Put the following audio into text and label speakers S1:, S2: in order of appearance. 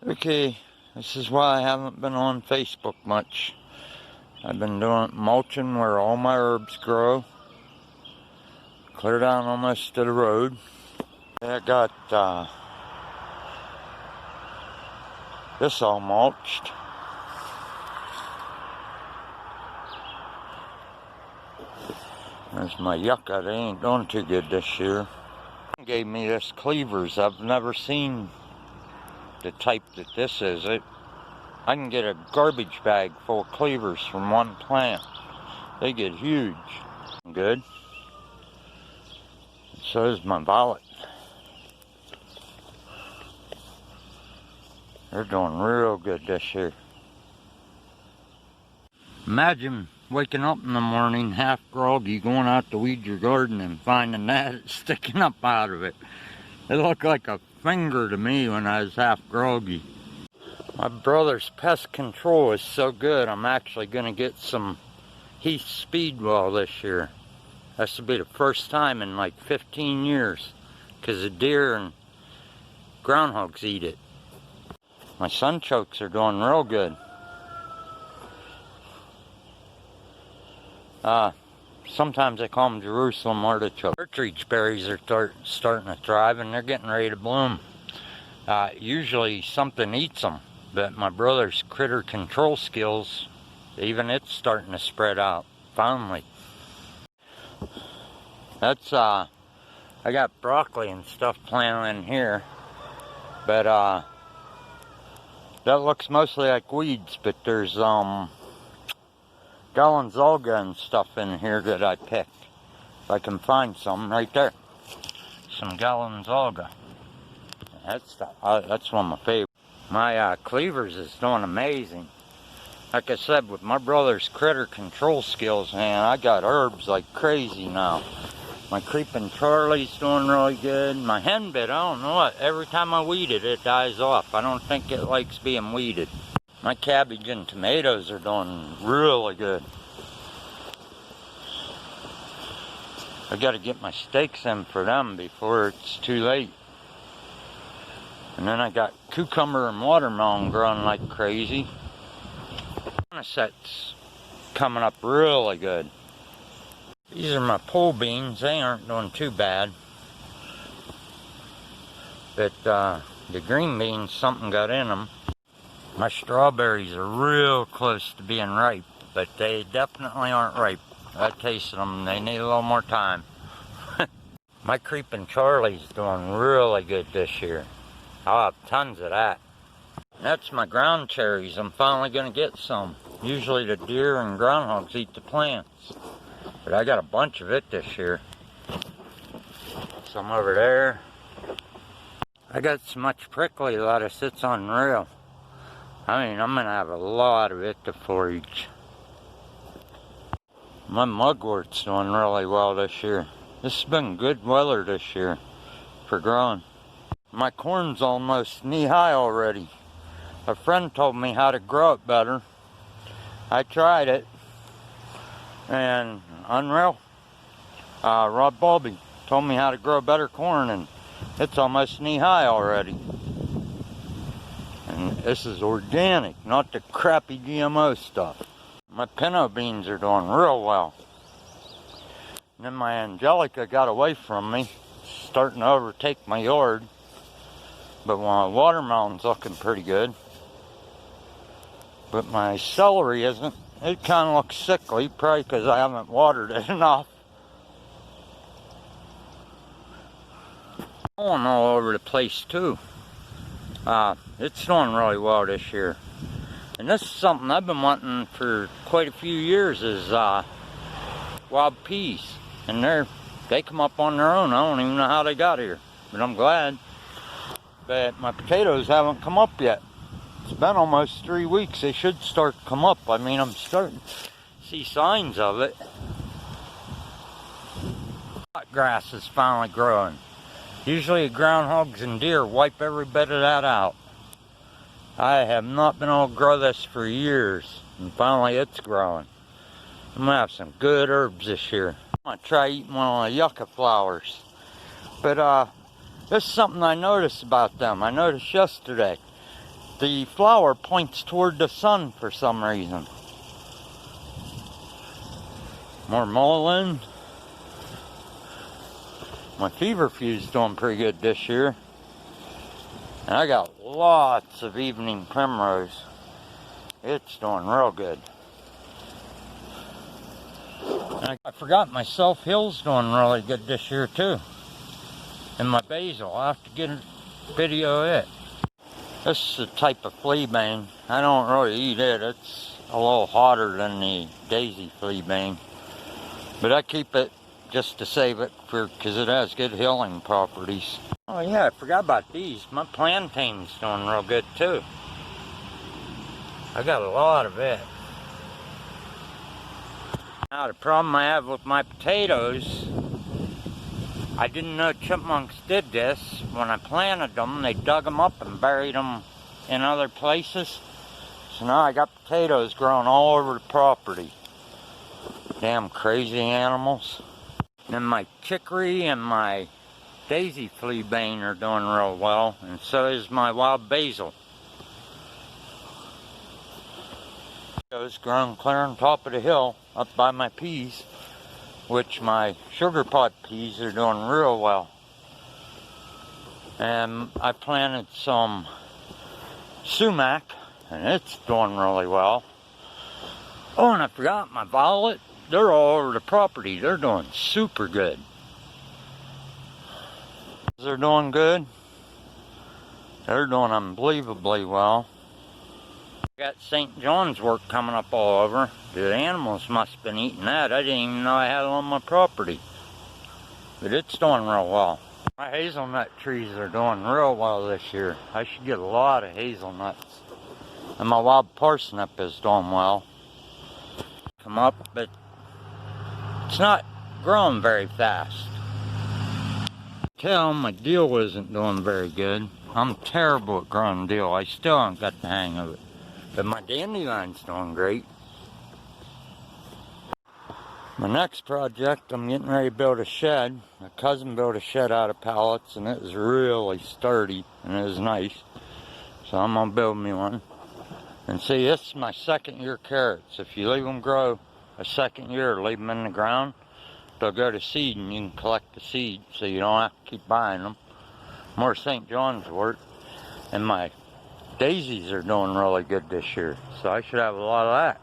S1: Okay, this is why I haven't been on Facebook much. I've been doing mulching where all my herbs grow. Clear down almost to the road. I got this all mulched. There's my yucca. They ain't doing too good this year. Gave me this cleavers. I've never seen the type that this is. I can get a garbage bag full of cleavers from one plant. They get huge. Good. So is my violet. They're doing real good this year. Imagine waking up in the morning half groggy, going out to weed your garden and finding that sticking up out of it. It looked like a finger to me when I was half groggy. My brother's pest control is so good, I'm actually going to get some Heath Speedwell this year. This will be the first time in like 15 years, because the deer and groundhogs eat it. My sunchokes are doing real good. Sometimes I call them Jerusalem artichoke. Partridge berries are starting to thrive, and they're getting ready to bloom. Usually something eats them, but my brother's critter control skills, even it's starting to spread out, finally. That's, I got broccoli and stuff planted in here, but that looks mostly like weeds, but there's Galanzalga and stuff in here that I picked. If I can find some right there. Some Galanzalga. That's one of my favorites. My cleavers is doing amazing. Like I said, with my brother's critter control skills, man, I got herbs like crazy now. My creeping Charlie's doing really good. My henbit, I don't know what. Every time I weed it, it dies off. I don't think it likes being weeded. My cabbage and tomatoes are doing really good. I got to get my stakes in for them before it's too late. And then I got cucumber and watermelon growing like crazy. Set's coming up really good. These are my pole beans. They aren't doing too bad. But the green beans, something got in them. My strawberries are real close to being ripe, but they definitely aren't ripe. I tasted them. They need a little more time. My creeping Charlie's doing really good this year. I'll have tons of that. That's my ground cherries. I'm finally going to get some. Usually the deer and groundhogs eat the plants, but I got a bunch of it this year. Some over there. I got so much prickly lettuce, it's unreal. I mean, I'm going to have a lot of it to forage. My mugwort's doing really well this year. This has been good weather this year for growing. My corn's almost knee-high already. A friend told me how to grow it better. I tried it, and unreal. Rob Balby told me how to grow better corn, and it's almost knee-high already. And this is organic, not the crappy GMO stuff. My pinto beans are doing real well. And then my angelica got away from me, starting to overtake my yard. But my watermelon's looking pretty good. But my celery isn't. It kind of looks sickly, probably because I haven't watered it enough. Going all over the place too. It's doing really well this year. And this is something I've been wanting for quite a few years, is wild peas. And they come up on their own. I don't even know how they got here, but I'm glad. But my potatoes haven't come up yet. It's been almost 3 weeks. They should start to come up. I mean, I'm starting to see signs of it. Hot grass is finally growing. Usually groundhogs and deer wipe every bit of that out. I have not been able to grow this for years, and finally it's growing. I'm going to have some good herbs this year. I'm going to try eating one of the yucca flowers. But this is something I noticed about them. I noticed yesterday. the flower points toward the sun for some reason. More mullein. My feverfew's doing pretty good this year. And I got lots of evening primrose. It's doing real good. And I forgot my Self Hill's doing really good this year too. And my basil, I'll have to get a video of it. This is a type of fleabane. I don't really eat it. It's a little hotter than the daisy fleabane. But I keep it just to save it because it has good healing properties. Oh yeah, I forgot about these. My plantain's doing real good too. I got a lot of it. Now the problem I have with my potatoes, I didn't know chipmunks did this. When I planted them, they dug them up and buried them in other places. So now I got potatoes growing all over the property. Damn crazy animals. And then my chicory and my daisy fleabane are doing real well, and so is my wild basil. It's grown clear on top of the hill up by my peas, which my sugar pot peas are doing real well. And I planted some sumac, and it's doing really well. Oh, and I forgot my violet. They're all over the property. They're doing super good. They're doing good. They're doing unbelievably well. I got St. John's wort coming up all over. The animals must have been eating that. I didn't even know I had it on my property. But it's doing real well. My hazelnut trees are doing real well this year. I should get a lot of hazelnuts. And my wild parsnip is doing well. Come up, but it's not growing very fast. Tell my dill isn't doing very good. I'm terrible at growing dill. I still haven't got the hang of it. But my dandelion's doing great. My next project, I'm getting ready to build a shed. My cousin built a shed out of pallets, and it was really sturdy, and it was nice. So I'm gonna build me one. And see, this is my second year carrots. If you leave them grow a second year, leave them in the ground, they'll go to seed, and you can collect the seed, so you don't have to keep buying them. More St. John's wort. And my daisies are doing really good this year, so I should have a lot of that.